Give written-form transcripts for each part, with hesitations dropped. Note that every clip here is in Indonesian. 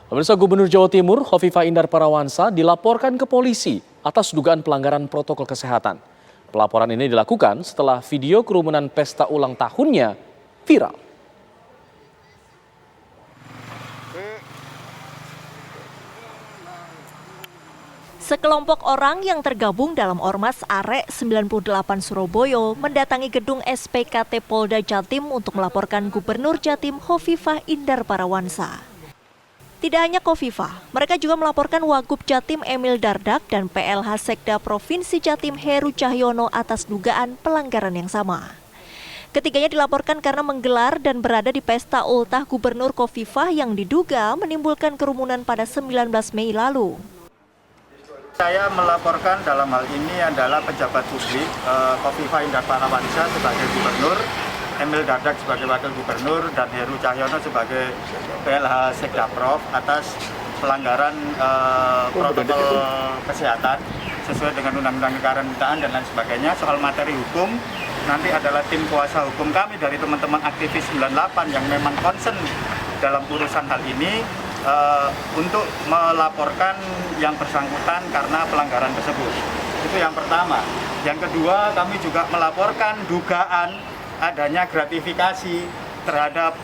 Pemirsa, Gubernur Jawa Timur Khofifah Indar Parawansa dilaporkan ke polisi atas dugaan pelanggaran protokol kesehatan. Pelaporan ini dilakukan setelah video kerumunan pesta ulang tahunnya viral. Sekelompok orang yang tergabung dalam Ormas Arek 98 Surabaya mendatangi gedung SPKT Polda Jatim untuk melaporkan Gubernur Jatim Khofifah Indar Parawansa. Tidak hanya Khofifah, mereka juga melaporkan Wagub Jatim Emil Dardak dan PLH Sekda Provinsi Jatim Heru Cahyono atas dugaan pelanggaran yang sama. Ketiganya dilaporkan karena menggelar dan berada di pesta ultah Gubernur Khofifah yang diduga menimbulkan kerumunan pada 19 Mei lalu. Saya melaporkan dalam hal ini adalah pejabat publik, Khofifah Indar Parawansa sebagai Gubernur, Emil Dardak sebagai Wakil Gubernur, dan Heru Cahyono sebagai PLH Sekda Prof atas pelanggaran protokol kesehatan sesuai dengan Undang-Undang Kekarantinaan dan lain sebagainya. Soal materi hukum, nanti adalah tim kuasa hukum kami dari teman-teman aktivis 98 yang memang concern dalam urusan hal ini untuk melaporkan yang bersangkutan karena pelanggaran tersebut. Itu yang pertama. Yang kedua, kami juga melaporkan dugaan adanya gratifikasi terhadap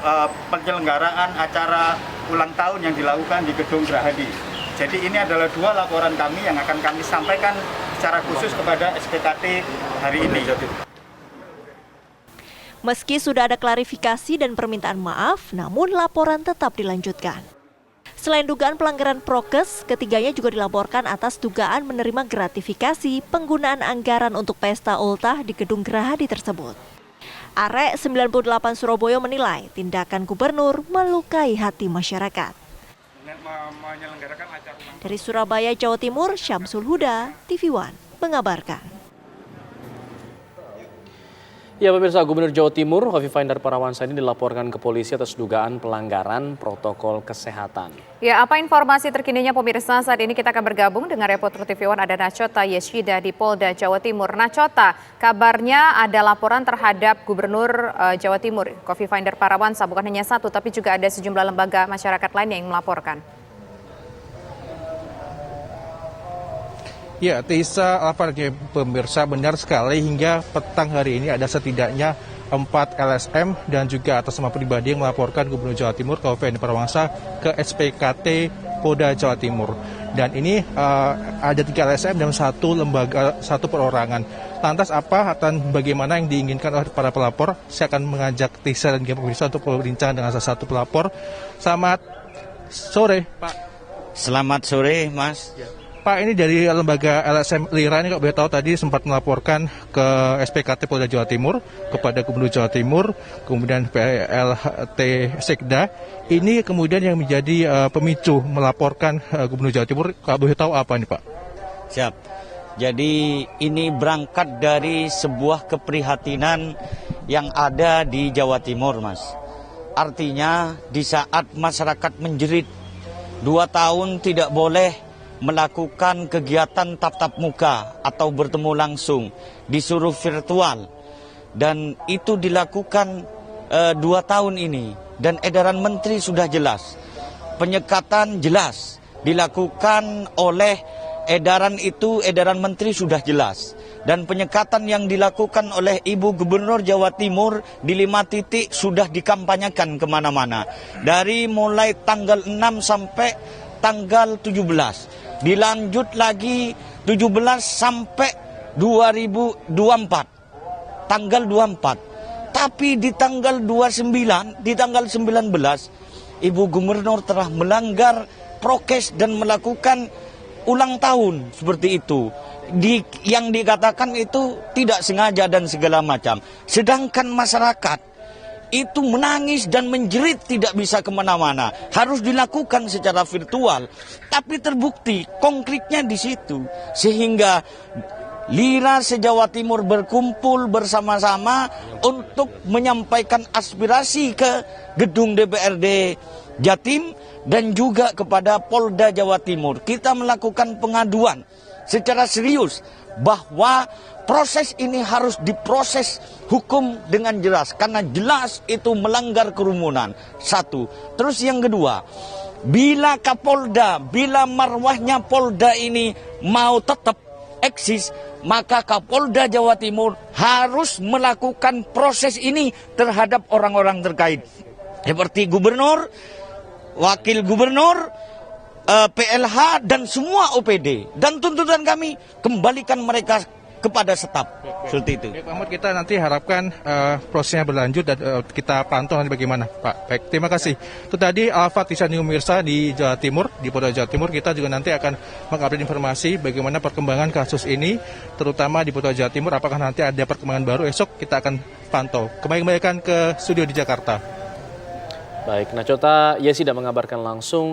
penyelenggaraan acara ulang tahun yang dilakukan di Gedung Gerahadi. Jadi ini adalah dua laporan kami yang akan kami sampaikan secara khusus kepada SPKT hari ini. Meski sudah ada klarifikasi dan permintaan maaf, namun laporan tetap dilanjutkan. Selain dugaan pelanggaran prokes, ketiganya juga dilaporkan atas dugaan menerima gratifikasi penggunaan anggaran untuk pesta ultah di Gedung Gerahadi tersebut. Arek 98 Surabaya menilai tindakan gubernur melukai hati masyarakat. Dari Surabaya, Jawa Timur, Syamsul Huda, TV One mengabarkan. Ya, pemirsa, Gubernur Jawa Timur Khofifah Indar Parawansa ini dilaporkan ke polisi atas dugaan pelanggaran protokol kesehatan. Ya, apa informasi terkininya pemirsa? Saat ini kita akan bergabung dengan reporter TV One ada Nachota Yeshida di Polda Jawa Timur. Nachota, kabarnya ada laporan terhadap Gubernur Jawa Timur Khofifah Indar Parawansa, bukan hanya satu tapi juga ada sejumlah lembaga masyarakat lain yang melaporkan. Ya, Tisa, pemirsa, benar sekali hingga petang hari ini ada setidaknya 4 LSM dan juga atas nama pribadi yang melaporkan Gubernur Jawa Timur Khofifah Indar Parawansa ke SPKT Polda Jawa Timur. Dan ini ada 3 LSM dan satu perorangan. Lantas apa dan bagaimana yang diinginkan oleh para pelapor? Saya akan mengajak Tisa dan pemirsa untuk berbincang dengan salah satu pelapor. Selamat sore, Pak. Selamat sore, Mas. Ya. Pak, ini dari lembaga LSM Lira ini, kalau boleh tahu tadi sempat melaporkan ke SPKT Polda Jawa Timur kepada Gubernur Jawa Timur, kemudian PLT Sekda. Ini kemudian yang menjadi pemicu melaporkan Gubernur Jawa Timur, kalau boleh tahu apa nih, Pak? Siap. Jadi ini berangkat dari sebuah keprihatinan yang ada di Jawa Timur, Mas. Artinya di saat masyarakat menjerit 2 tahun tidak boleh melakukan kegiatan tatap muka atau bertemu langsung, disuruh virtual, dan itu dilakukan 2 tahun ini, dan edaran menteri sudah jelas, penyekatan jelas dilakukan oleh edaran menteri sudah jelas, dan penyekatan yang dilakukan oleh Ibu Gubernur Jawa Timur di 5 titik sudah dikampanyekan kemana-mana, dari mulai tanggal 6 sampai tanggal 17. Dilanjut lagi 17 sampai 2024, tanggal 24. Tapi di tanggal 29, di tanggal 19, Ibu Gubernur telah melanggar prokes dan melakukan ulang tahun seperti itu. Yang dikatakan itu tidak sengaja dan segala macam. Sedangkan masyarakat itu menangis dan menjerit tidak bisa kemana-mana. Harus dilakukan secara virtual. Tapi terbukti konkretnya di situ. Sehingga Lira se-Jawa Timur berkumpul bersama-sama untuk menyampaikan aspirasi ke gedung DPRD Jatim dan juga kepada Polda Jawa Timur. Kita melakukan pengaduan secara serius bahwa proses ini harus diproses hukum dengan jelas, karena jelas itu melanggar kerumunan. Satu. Terus yang kedua, Bila Kapolda, bila marwahnya Polda ini mau tetap eksis, maka Kapolda Jawa Timur harus melakukan proses ini terhadap orang-orang terkait. Seperti gubernur, wakil gubernur, PLH, dan semua OPD. Dan tuntutan kami, kembalikan mereka kepada staf. Seperti itu. Baik, Pak Ahmad, kita nanti harapkan prosesnya berlanjut dan kita pantau nanti bagaimana, Pak. Baik, terima kasih. Itu tadi Alfa Tisani Mirsa di Jawa Timur, di Polda Jawa Timur. Kita juga nanti akan mengupdate informasi bagaimana perkembangan kasus ini, terutama di Polda Jawa Timur. Apakah nanti ada perkembangan baru esok, kita akan pantau. Kembalikan ke studio di Jakarta. Baik, Nachota Yesida mengabarkan langsung